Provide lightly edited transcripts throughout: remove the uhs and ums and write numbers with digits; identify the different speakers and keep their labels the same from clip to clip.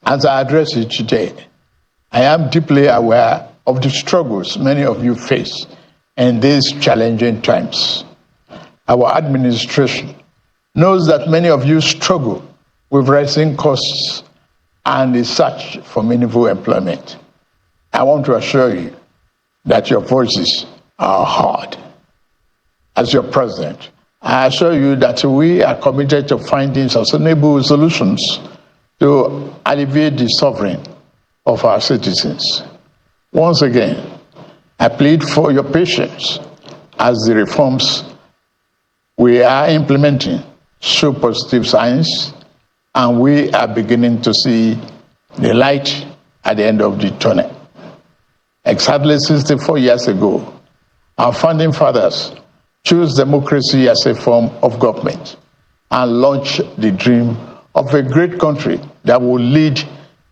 Speaker 1: As I address you today, I am deeply aware of the struggles many of you face in these challenging times. Our administration knows that many of you struggle with rising costs and the search for meaningful employment. I want to assure you that your voices are heard. As your president, I assure you that we are committed to finding sustainable solutions to alleviate the suffering of our citizens. Once again, I plead for your patience as the reforms we are implementing show positive signs, and we are beginning to see the light at the end of the tunnel. Exactly 64 years ago, our founding fathers chose democracy as a form of government and launched the dream of a great country that will lead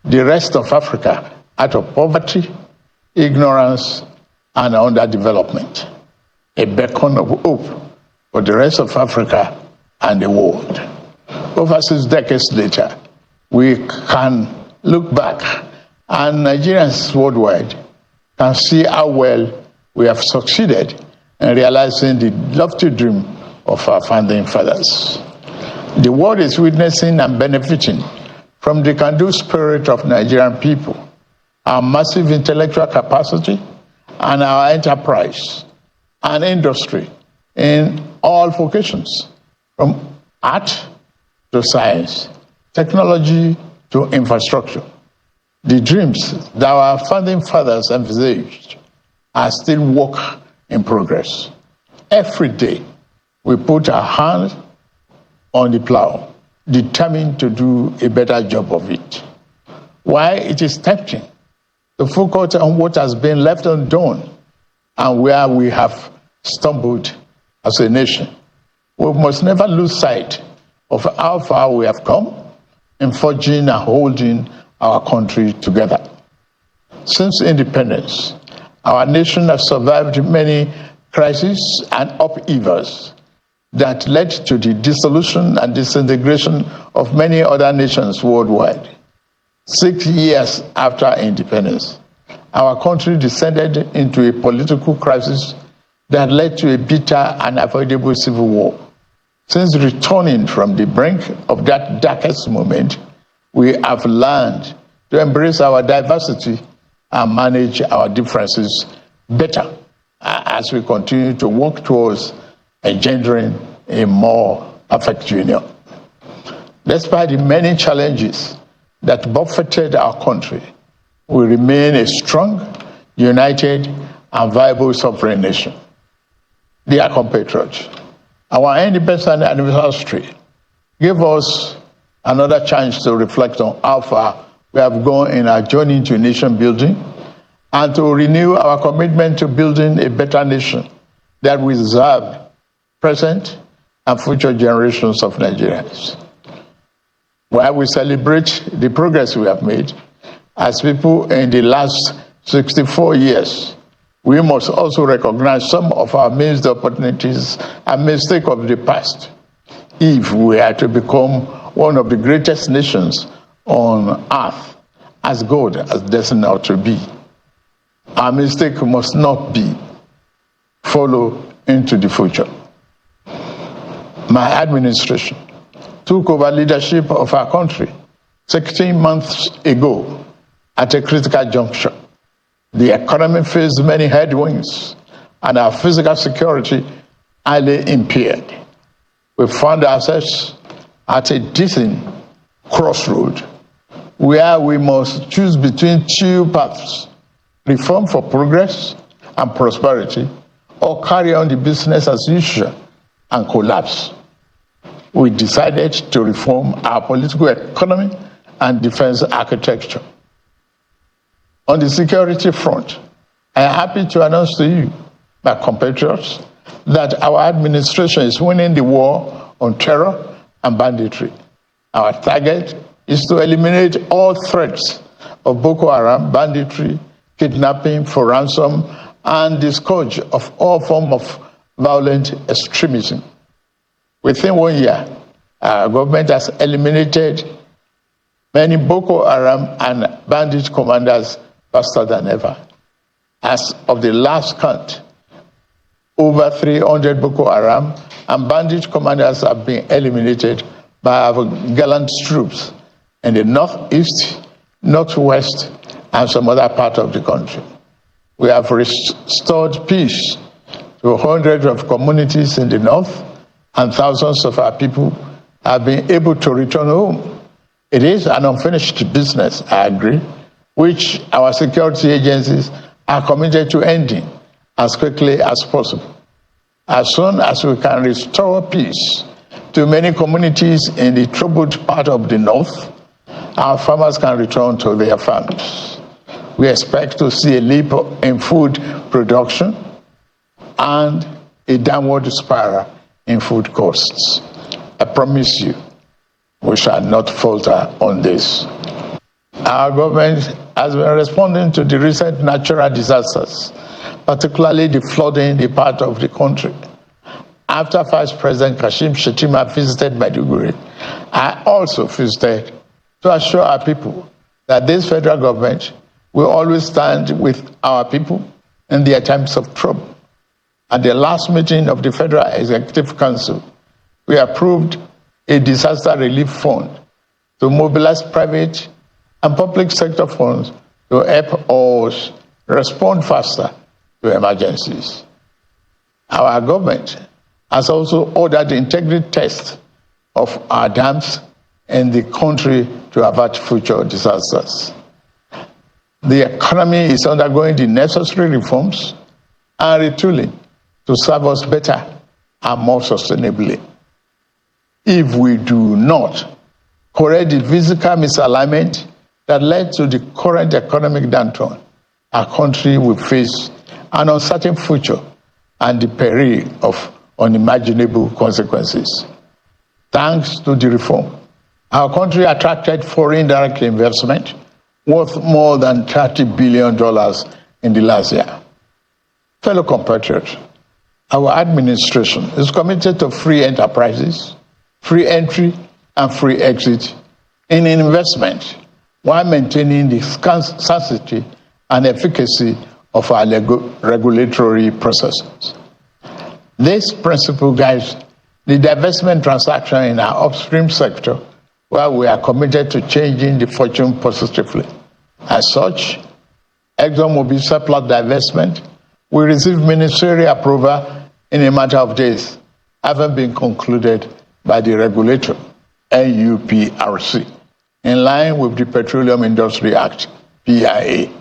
Speaker 1: the rest of Africa out of poverty, ignorance, and underdevelopment. A beacon of hope for the rest of Africa and the world. Over 6 decades later, we can look back and Nigerians worldwide can see how well we have succeeded in realizing the lofty dream of our founding fathers. The world is witnessing and benefiting from the can-do spirit of Nigerian people, our massive intellectual capacity, and our enterprise and industry in all vocations, from art to science, technology to infrastructure. The dreams that our founding fathers envisaged are still work in progress. Every day, we put our hand on the plow, determined to do a better job of it. While it is tempting to focus on what has been left undone and where we have stumbled as a nation, we must never lose sight of how far we have come in forging and holding our country together. Since independence, our nation has survived many crises and upheavals that led to the dissolution and disintegration of many other nations worldwide. 6 years after independence, our country descended into a political crisis that led to a bitter and unavoidable civil war. Since returning from the brink of that darkest moment, we have learned to embrace our diversity and manage our differences better as we continue to work towards engendering a more perfect union. Despite the many challenges that buffeted our country, we remain a strong, united, and viable sovereign nation. Dear compatriots, our independence anniversary gave us another chance to reflect on how far we have gone in our journey to nation building and to renew our commitment to building a better nation that will serve present and future generations of Nigerians. While we celebrate the progress we have made as people in the last 64 years, we must also recognize some of our missed opportunities and mistakes of the past if we are to become one of the greatest nations on earth, as God has destined us to be. Our mistake must not be follow into the future. My administration took over leadership of our country 16 months ago at a critical juncture. The economy faced many headwinds and our physical security highly impaired. We found ourselves at a distant crossroad where we must choose between two paths: reform for progress and prosperity, or carry on the business as usual and collapse. We decided to reform our political economy and defense architecture. On the security front, I am happy to announce to you, my compatriots, that our administration is winning the war on terror and banditry. Our target is to eliminate all threats of Boko Haram, banditry, kidnapping for ransom, and the scourge of all forms of violent extremism. Within 1 year, our government has eliminated many Boko Haram and bandit commanders faster than ever. As of the last count, over 300 Boko Haram and bandit commanders have been eliminated by our gallant troops in the northeast, northwest, and some other part of the country. We have restored peace to hundreds of communities in the north, and thousands of our people have been able to return home. It is an unfinished business, I agree, which our security agencies are committed to ending as quickly as possible. As soon as we can restore peace to many communities in the troubled part of the north, our farmers can return to their farms. We expect to see a leap in food production and a downward spiral in food costs. I promise you, we shall not falter on this. Our government has been responding to the recent natural disasters, particularly the flooding in the part of the country. After Vice President Kashim Shettima visited Maiduguri, I also visited to assure our people that this federal government will always stand with our people in their times of trouble. At the last meeting of the Federal Executive Council, we approved a disaster relief fund to mobilize private and public sector funds to help us respond faster to emergencies. Our government has also ordered the integrity test of our dams in the country to avert future disasters. The economy is undergoing the necessary reforms and retooling to serve us better and more sustainably. If we do not correct the physical misalignment that led to the current economic downturn, our country will face an uncertain future and the peril of unimaginable consequences. Thanks to the reform, our country attracted foreign direct investment worth more than $30 billion in the last year. Fellow compatriots, our administration is committed to free enterprises, free entry, and free exit in investment while maintaining the scarcity and efficacy of our regulatory processes. This principle guides the divestment transaction in our upstream sector, where we are committed to changing the fortune positively. As such, ExxonMobil surplus divestment will receive ministerial approval in a matter of days, having been concluded by the regulator, NUPRC, in line with the Petroleum Industry Act, PIA.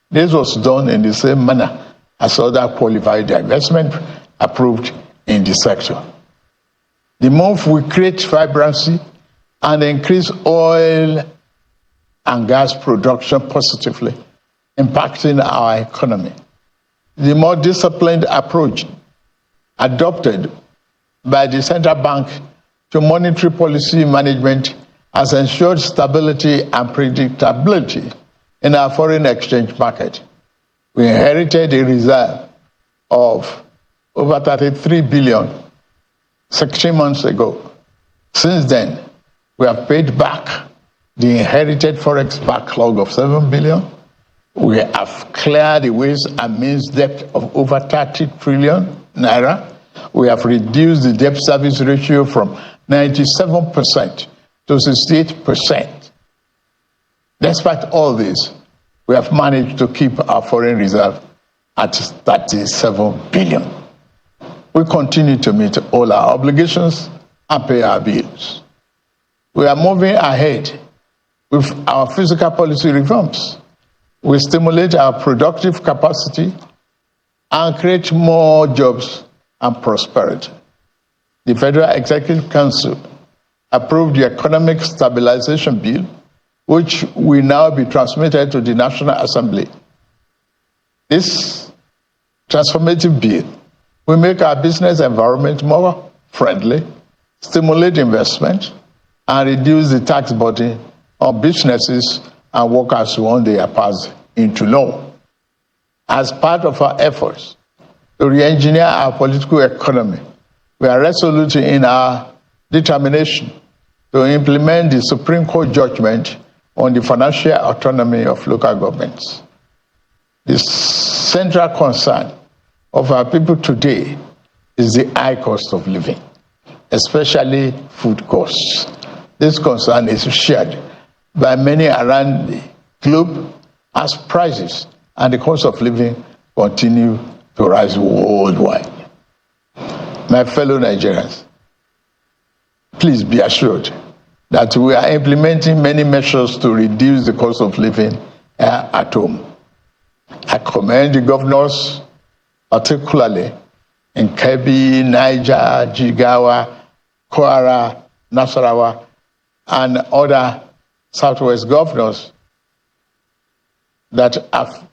Speaker 1: This was done in the same manner as other qualified divestment approved in the sector. The move will create vibrancy and increase oil and gas production positively, impacting our economy. The more disciplined approach adopted by the central bank to monetary policy management has ensured stability and predictability in our foreign exchange market. We inherited a reserve of over 33 billion 16 months ago. Since then, we have paid back the inherited forex backlog of 7 billion. We have cleared the ways and means debt of over 30 trillion naira. We have reduced the debt service ratio from 97% to 68%. Despite all this, we have managed to keep our foreign reserve at 37 billion. We continue to meet all our obligations and pay our bills. We are moving ahead with our fiscal policy reforms. We stimulate our productive capacity and create more jobs and prosperity. The Federal Executive Council approved the Economic Stabilization Bill, which will now be transmitted to the National Assembly. This transformative bill will make our business environment more friendly, stimulate investment, and reduce the tax burden on businesses and workers who want their pass into law. As part of our efforts to re-engineer our political economy, we are resolute in our determination to implement the Supreme Court judgment on the financial autonomy of local governments. The central concern of our people today is the high cost of living, especially food costs. This concern is shared by many around the globe as prices and the cost of living continue to rise worldwide. My fellow Nigerians, please be assured that we are implementing many measures to reduce the cost of living at home. I commend the governors, particularly in Kebbi, Niger, Jigawa, Kwara, Nasarawa, and other Southwest governors that have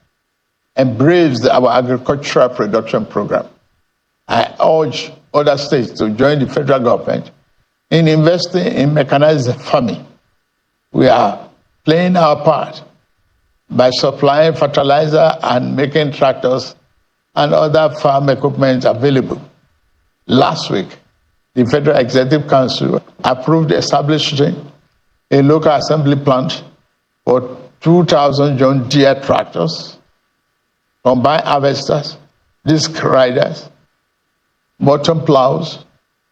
Speaker 1: embraced our agricultural production program. I urge other states to join the federal government in investing in mechanized farming. We are playing our part by supplying fertilizer and making tractors and other farm equipment available. Last week, the Federal Executive Council approved establishing a local assembly plant for 2,000 John Deere tractors, combine harvesters, disc riders, bottom plows,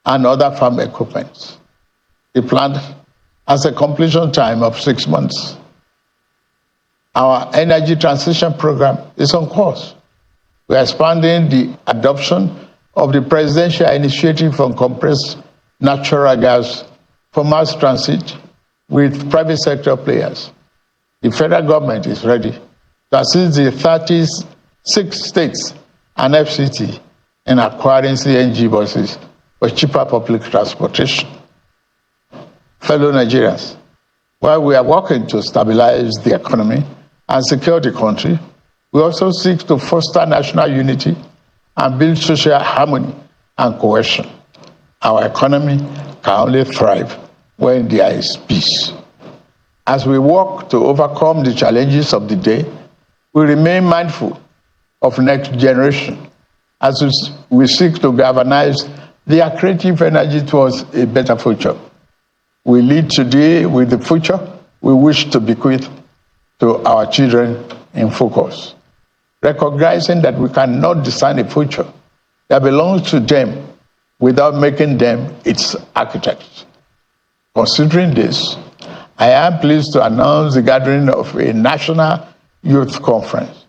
Speaker 1: and other farm equipment. The plant has a completion time of 6 months. Our energy transition program is on course. We are expanding the adoption of the presidential initiative on compressed natural gas for mass transit with private sector players. The federal government is ready to assist the 36 states and FCT in acquiring CNG buses for cheaper public transportation. Fellow Nigerians, while we are working to stabilize the economy and secure the country, we also seek to foster national unity and build social harmony and cohesion. Our economy can only thrive when there is peace. As we work to overcome the challenges of the day, we remain mindful of next generation as we seek to galvanize their creative energy towards a better future. We lead today with the future we wish to bequeath to our children in focus, recognizing that we cannot design a future that belongs to them without making them its architects. Considering this, I am pleased to announce the gathering of a national youth conference.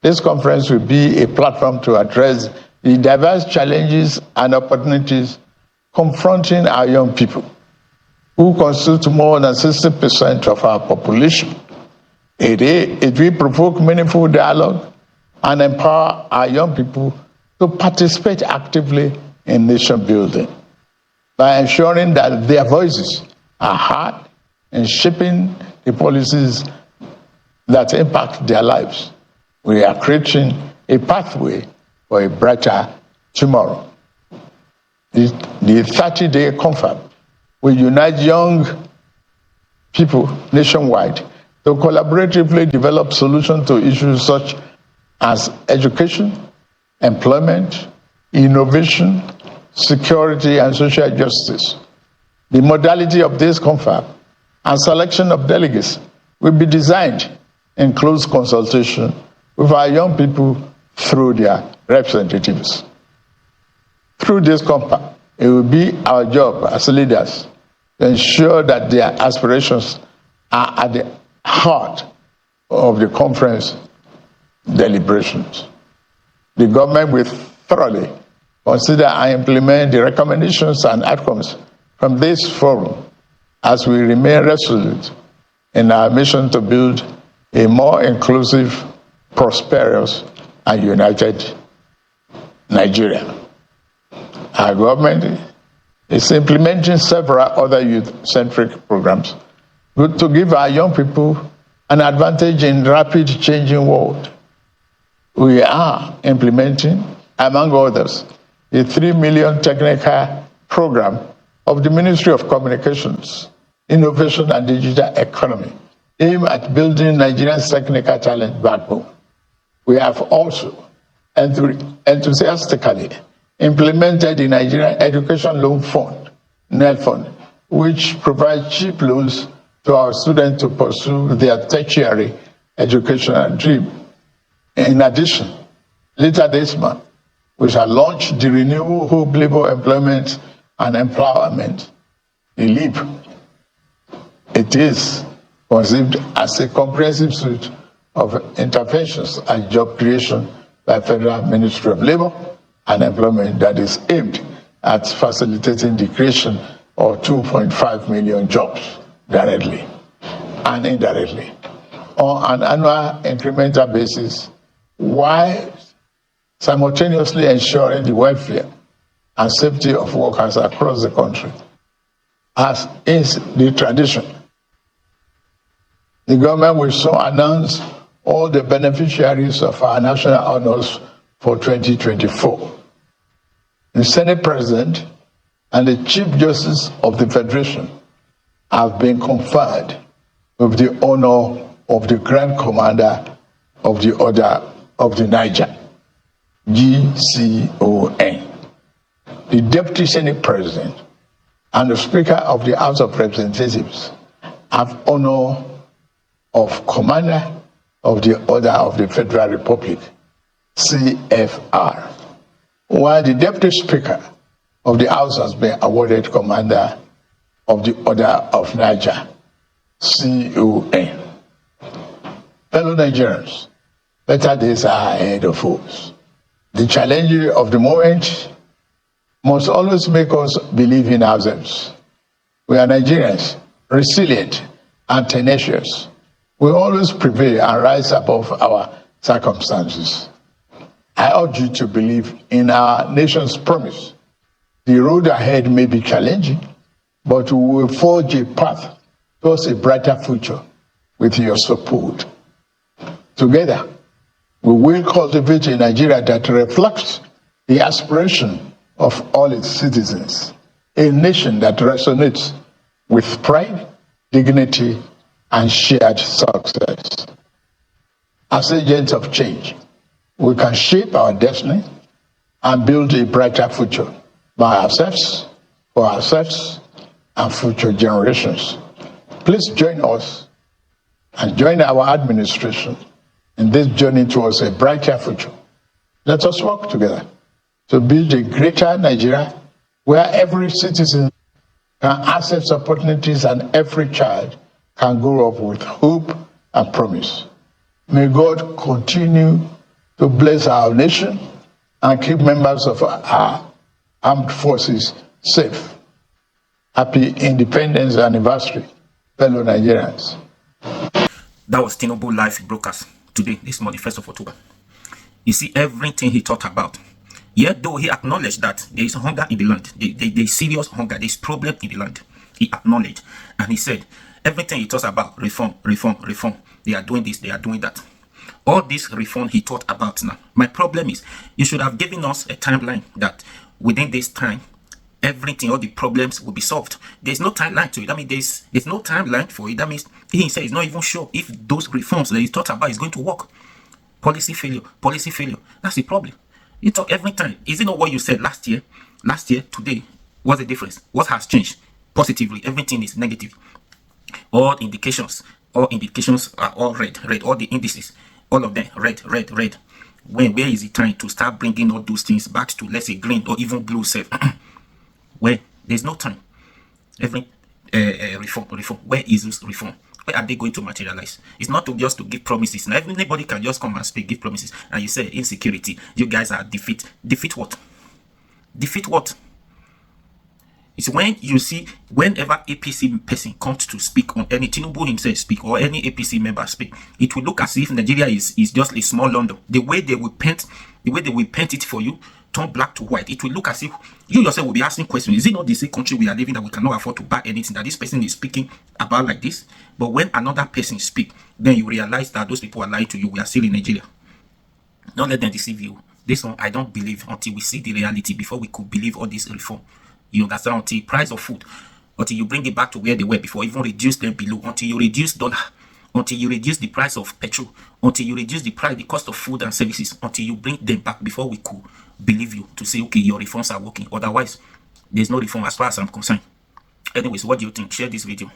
Speaker 1: This conference will be a platform to address the diverse challenges and opportunities confronting our young people, who constitute more than 60% of our population. It will provoke meaningful dialogue and empower our young people to participate actively in nation building by ensuring that their voices are heard in shaping the policies that impact their lives. We are creating a pathway for a brighter tomorrow. The 30-day conference will unite young people nationwide to collaboratively develop solutions to issues such as education, employment, innovation, security, and social justice. The modality of this conference and selection of delegates will be designed in close consultation with our young people through their representatives. Through this compact, it will be our job as leaders to ensure that their aspirations are at the heart of the conference deliberations. The government will thoroughly consider and implement the recommendations and outcomes from this forum as we remain resolute in our mission to build a more inclusive, prosperous, and united Nigeria. Our government is implementing several other youth-centric programs to give our young people an advantage in rapid changing world. We are implementing, among others, a 3 million technical program of the Ministry of Communications, Innovation and Digital Economy, aimed at building Nigeria's technical talent backbone. We have also enthusiastically implemented the Nigerian Education Loan Fund, NEL Fund, which provides cheap loans to our students to pursue their tertiary educational dream. In addition, later this month, we shall launch the Renewable Hope Labor Employment and Empowerment, the LEAP. It is conceived as a comprehensive suite of interventions and job creation by Federal Ministry of Labor and Employment that is aimed at facilitating the creation of 2.5 million jobs directly and indirectly on an annual incremental basis, while simultaneously ensuring the welfare and safety of workers across the country. As is the tradition, the government will soon announce all the beneficiaries of our national honors for 2024. The Senate President and the Chief Justice of the Federation have been conferred with the honor of the Grand Commander of the Order of the Niger, GCON. The Deputy Senate President and the Speaker of the House of Representatives have honor of Commander of the Order of the Federal Republic, CFR, while the Deputy Speaker of the House has been awarded Commander of the Order of Niger, CON. Fellow Nigerians, better days are ahead of us. The challenge of the moment must always make us believe in ourselves. We are Nigerians, resilient and tenacious. We always prevail and rise above our circumstances. I urge you to believe in our nation's promise. The road ahead may be challenging, but we will forge a path towards a brighter future with your support. Together, we will cultivate a Nigeria that reflects the aspiration of all its citizens, a nation that resonates with pride, dignity, and shared success. As agents of change, we can shape our destiny and build a brighter future by ourselves, for ourselves, and future generations. Please join us and join our administration in this journey towards a brighter future. Let us work together to build a greater Nigeria where every citizen can access opportunities and every child can grow up with hope and promise. May God continue to bless our nation and keep members of our armed forces safe. Happy Independence Anniversary, fellow Nigerians.
Speaker 2: That was Tinubu live broadcast today, this morning, 1st of October. You see everything he talked about. Yet though he acknowledged that there is hunger in the land, there is serious hunger, there is problem in the land. He acknowledged and he said everything he talks about, reform. They are doing this, they are doing that. All this reform he thought about now. My problem is you should have given us a timeline that within this time, everything, all the problems will be solved. There's no timeline to it. I mean, there's no timeline for it. That means he said he's not even sure if those reforms that he thought about is going to work. Policy failure. That's the problem. You talk every time. Is it not what you said last year? Today, what's the difference? What has changed? Positively, everything is negative. All indications are all red. All the indices, all of them red. Where is it time to start bringing all those things back to, let's say, green or even blue self? Where there's no time. Every reform. Where is this reform? Where are they going to materialize? It's not just to give promises. Now anybody can just come and speak, give promises, and you say insecurity. You guys are defeat. Defeat what? It's when you see, whenever APC person comes to speak on any, Tinubu himself speak, or any APC member speak, it will look as if Nigeria is just a small London. The way they will paint it for you, turn black to white, it will look as if you yourself will be asking questions. Is it not the same country we are living that we cannot afford to buy anything that this person is speaking about like this? But when another person speak, then you realize that those people are lying to you. We are still in Nigeria. Don't let them deceive you. This one, I don't believe until we see the reality before we could believe all this reform. You understand? Until price of food, until you bring it back to where they were before, even reduce them below, until you reduce dollar, until you reduce the price of petrol, until you reduce the cost of food and services, until you bring them back before we could believe you to say, okay, your reforms are working. Otherwise, there's no reform as far as I'm concerned. Anyways, what do you think? Share this video.